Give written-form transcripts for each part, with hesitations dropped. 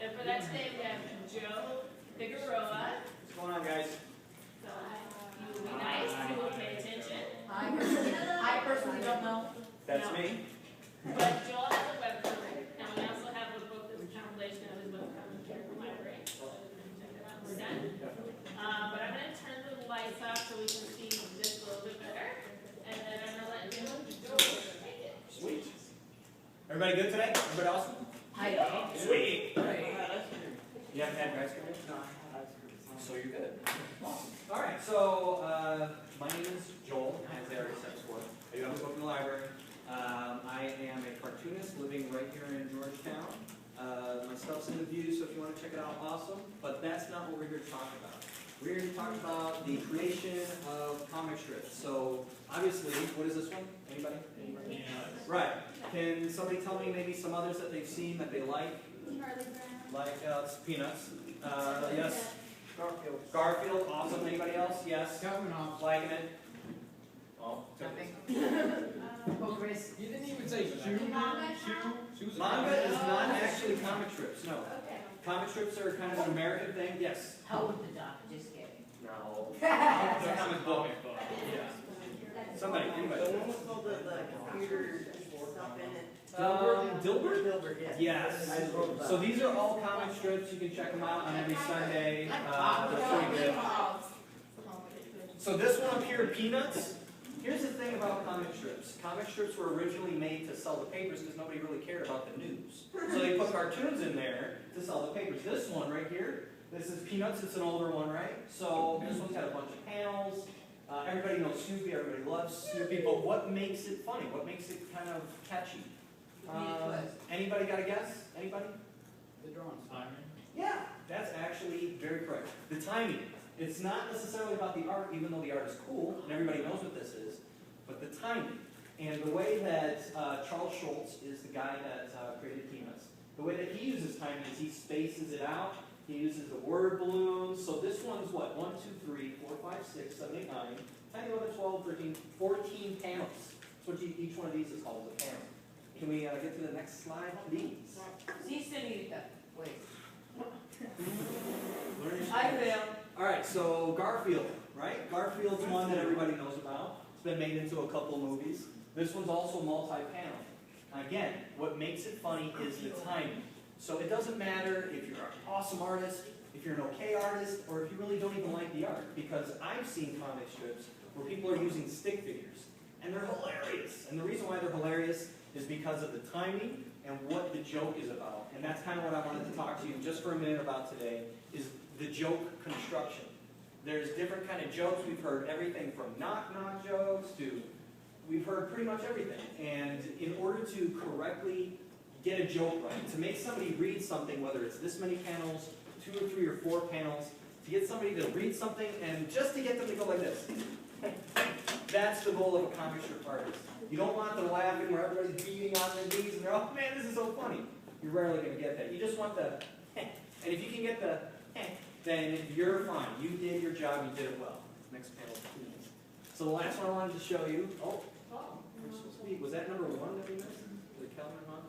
And for that today, we have Joe Figueroa. What's going on, guys? So you will be nice, you will pay attention. I personally don't know. That's No. me. But Joel has a webcomic, and we also have a book that's a compilation of his webcomic here from the library. So check it out when we're done. But I'm going to turn the lights off so we can see this a little bit better. And then I'm going to let Joel take it. Sweet. Everybody good today? Everybody awesome? I don't. Sweet. You haven't had ice cream? No. So you're good. All right. So my name is Joel, as they already said before. I do have a book in the library. I am a cartoonist living right here in Georgetown. My stuff's in the view, so if you want to check it out, awesome. But that's not what we're here to talk about. We're here to talk about the creation of comic strips. So obviously, what is this one? Anybody? Anybody? Right. Can somebody tell me maybe some others that they've seen that they like? Charlie Brown. Like it's Peanuts. Yes. Garfield. Garfield. Awesome. Anybody else? Yes. Coming off. Liking it? Oh, Oh, Chris. You didn't even say shoe. Shoe. Manga is not actually comic strips. No. Okay. Comic strips are kind of an American thing. Yes. How would the doc? Just kidding. No. It's a comic book. Yeah. Somebody. Anybody. The one with all the computer stuff in it. Dilbert? Dilbert, yes. Yes. I wrote about So it. these are all comic strips. You can check them out on every Sunday. They're pretty good. So this one up here, Peanuts. Here's the thing about comic strips. Comic strips were originally made to sell the papers because nobody really cared about the news. So they put cartoons in there to sell the papers. This one right here, this is Peanuts. It's an older one, right? So this one's got a bunch of panels. Everybody knows Snoopy. Everybody loves Snoopy. But what makes it funny? What makes it kind of catchy? Anybody got a guess? Anybody? The drawing. Yeah, that's actually very correct. The timing. It's not necessarily about the art, even though the art is cool, and everybody knows what this is, but the timing. And the way that Charles Schultz is the guy that created Peanuts, the way that he uses timing is he spaces it out, he uses the word balloons. So this one's what? 1, 2, 3, 4, 5, 6, 7, 8, 9, 10, 11, 12, 13, 14 panels. That's what each one of these is called, a panel. Can we get to the next slide, please? Sí, señorita. Wait. Learn your I Spanish. will. All right, so Garfield, right? Garfield's one that everybody knows about. It's been made into a couple movies. This one's also multi-panel. Again, what makes it funny is the timing. So it doesn't matter if you're an awesome artist, if you're an okay artist, or if you really don't even like the art. Because I've seen comic strips where people are using stick figures, and they're hilarious. And the reason why they're hilarious is because of the timing and what the joke is about. And that's kind of what I wanted to talk to you just for a minute about today, is the joke construction. There's different kind of jokes. We've heard everything from knock-knock jokes to, we've heard pretty much everything. And in order to correctly get a joke right, to make somebody read something, whether it's this many panels, 2 or 3 or 4 panels, to get somebody to read something and just to get them to go like this. That's the goal of a comic strip artist. You don't want them laughing where everybody's beating on their knees and they're, oh man, this is so funny. You're rarely going to get that. You just want the, and if you can get the, then you're fine. You did your job, you did it well. Next panel, please. So the last one I wanted to show you, you're so sweet. Was that number 1 that we missed? The calendar month?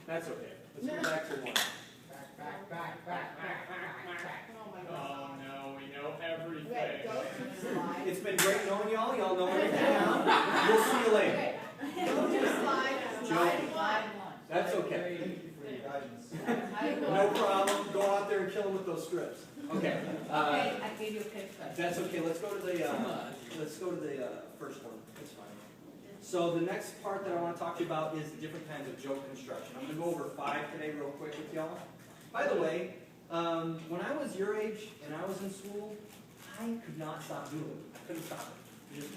That's okay. Let's go back to 1. Oh no, we know everything. Wait, go to the slide. It's been great knowing y'all. Y'all know everything now. We'll see you later. Go to the slide. Joking. Slide That's okay. Thank you for your guidance. one. No problem. Go out there and kill them with those scripts. Okay. Okay, I gave you a picture. That's okay. Let's go to the first one. That's fine. So the next part that I want to talk to you about is the different kinds of joke construction. I'm going to go over 5 today real quick with y'all. By the way, when I was your age and I was in school, I could not stop doodling. I couldn't stop it. Just,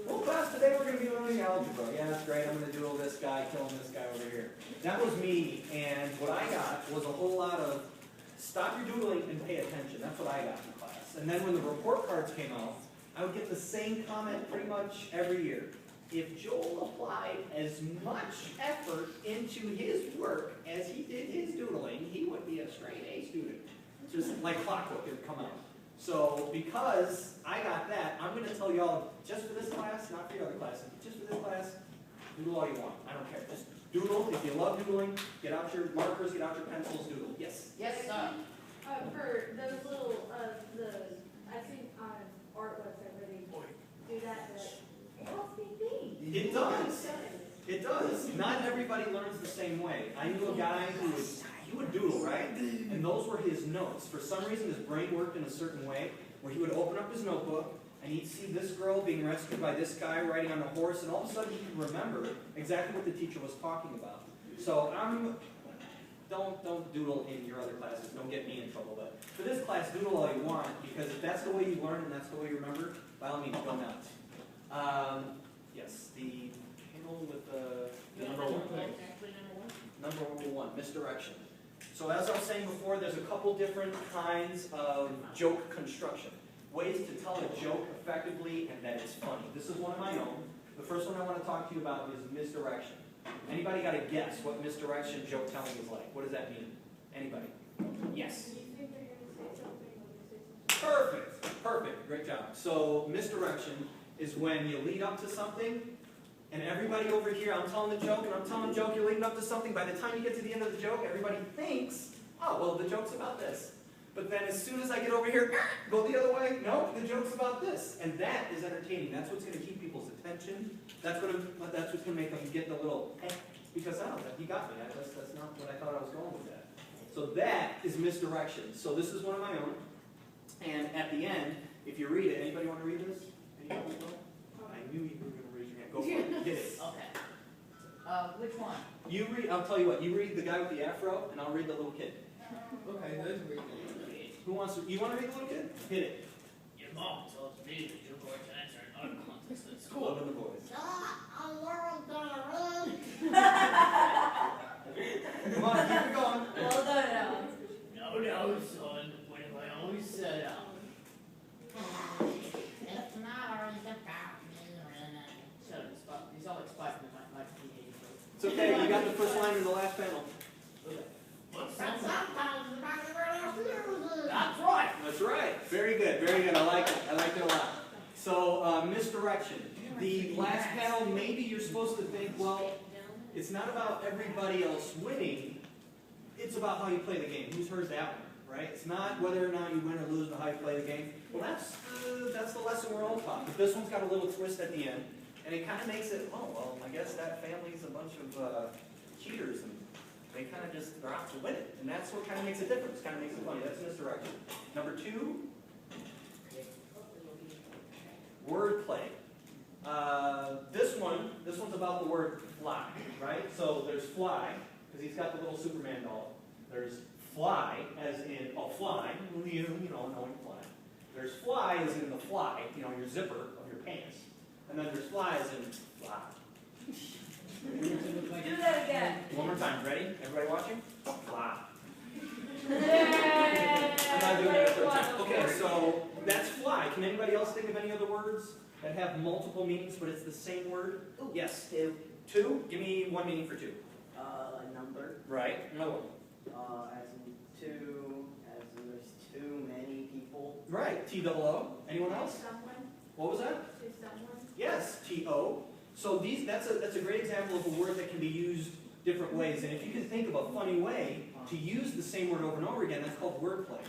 well, class, today we're going to be learning algebra. Yeah, that's great. I'm going to doodle this guy, killing this guy over here. That was me, and what I got was a whole lot of stop your doodling and pay attention. That's what I got in class. And then when the report cards came out, I would get the same comment pretty much every year. If Joel applied as much effort into his work as he did his doodling, he would be a straight A student. Just like clockwork, it would come out. So because I got that, I'm going to tell y'all, just for this class, not for your other classes, but just for this class, Doodle all you want. I don't care. Just doodle. If you love doodling, get out your markers, get out your pencils, doodle. Yes. Yes, sir. For those little, I've seen on art website where they do that, it helps me think. It does. It does. Not everybody learns the same way. I knew a guy he would doodle, right? And those were his notes. For some reason, his brain worked in a certain way where he would open up his notebook and he'd see this girl being rescued by this guy riding on a horse, and all of a sudden he could remember exactly what the teacher was talking about. So don't doodle in your other classes. Don't get me in trouble. But for this class, doodle all you want, because if that's the way you learn and that's the way you remember, by all means, go nuts. Yes, the panel with the number one. Actually, number one. Number one, misdirection. So as I was saying before, there's a couple different kinds of joke construction. Ways to tell a joke effectively and that it's funny. This is one of my own. The first one I want to talk to you about is misdirection. Anybody got to guess what misdirection joke telling is like? What does that mean? Anybody? Yes. Do you think they're going to say something when they say something? Perfect. Perfect. Great job. So misdirection is when you lead up to something, and everybody over here, I'm telling the joke, and I'm telling the joke, you're leading up to something. By the time you get to the end of the joke, everybody thinks, oh, well, the joke's about this. But then as soon as I get over here, go the other way, no, the joke's about this. And that is entertaining. That's what's going to keep people's attention. That's what's going to make them get the little, because, oh, you got me. That's not what I thought I was going with that. So that is misdirection. So this is one of my own. And at the end, if you read it, anybody want to read this? Anybody? I knew you were going to raise your hand. Go for it. Get it. Okay. Which one? You read, I'll tell you what, you read the guy with the afro, and I'll read the little kid. Okay, those were Who wants to, you want to read the little kid? Hit it. Your mom tells me that you're going to answer an art contest at school. Loving the voice. Come on, keep it going. Well done, Alan. No, son. What have I always said? It's not already Shut up, Spot. He's all expired in my teenage. It's okay, you got the first line in the last panel. But sometimes the That's right. That's right. Very good, very good. I like it. I like it a lot. So, misdirection. The last panel, maybe you're supposed to think, well, it's not about everybody else winning. It's about how you play the game. Who's heard that one, right? It's not whether or not you win or lose, but how you play the game. Well, that's the lesson we're all taught. But this one's got a little twist at the end, and it kind of makes it, oh, well, I guess that family's a bunch of cheaters, and they kind of just, they're out to win it. And that's what kind of makes it different. It kind of makes it funny. That's misdirection. Number two, wordplay. This one's about the word fly, right? So there's fly, because he's got the little Superman doll. There's fly, as in, oh, fly, you know, knowing fly. There's fly as in the fly, you know, your zipper of your pants. And then there's fly as in fly. Do that again. One more time, ready? Everybody watching? Fly. Yay! I'm not doing it a third time. Okay, so that's fly. Can anybody else think of any other words that have multiple meanings, but it's the same word? Ooh, Yes. Two. Two? Give me one meaning for two. A number. Right. Another one. As in two, as in there's too many people. Right. T-double-O. Anyone else? Someone, What was that? to someone. Yes. T-O. So that's a great example of a word that can be used different ways. And if you can think of a funny way to use the same word over and over again, that's called wordplay.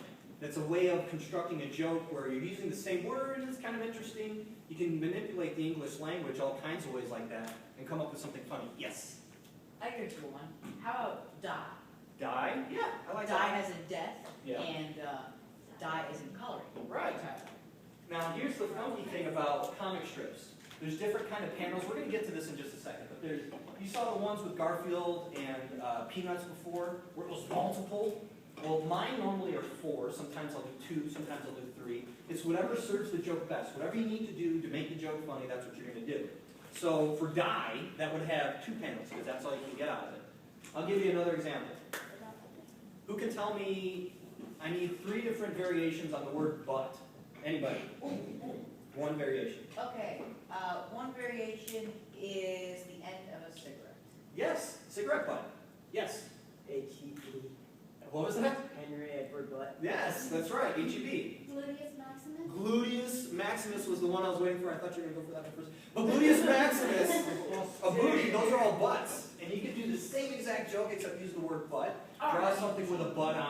That's a way of constructing a joke where you're using the same word, and it's kind of interesting. You can manipulate the English language all kinds of ways like that and come up with something funny. Yes? I got a cool one. How about die? Die? Yeah, I like Die that. as in death, Yeah. and die as in coloring. Right. Now, here's the funky thing about comic strips. There's different kind of panels. We're going to get to this in just a second. But you saw the ones with Garfield and Peanuts before, where it was multiple. Well, mine normally are 4. Sometimes I'll do 2. Sometimes I'll do 3. It's whatever serves the joke best. Whatever you need to do to make the joke funny, that's what you're going to do. So for die, that would have 2 panels, because that's all you can get out of it. I'll give you another example. Who can tell me, I need 3 different variations on the word but? Anybody? One variation. Okay, one variation is the end of a cigarette. Yes, cigarette butt. Yes. H-E-B. What was that? Henry Edward Butt. Yes, that's right, H-E-B. Gluteus maximus? Gluteus Maximus was the one I was waiting for. I thought you were going to go for that one first. But Gluteus Maximus, a booty, those are all butts. And you could do the same exact joke except use the word butt. Draw something with a butt on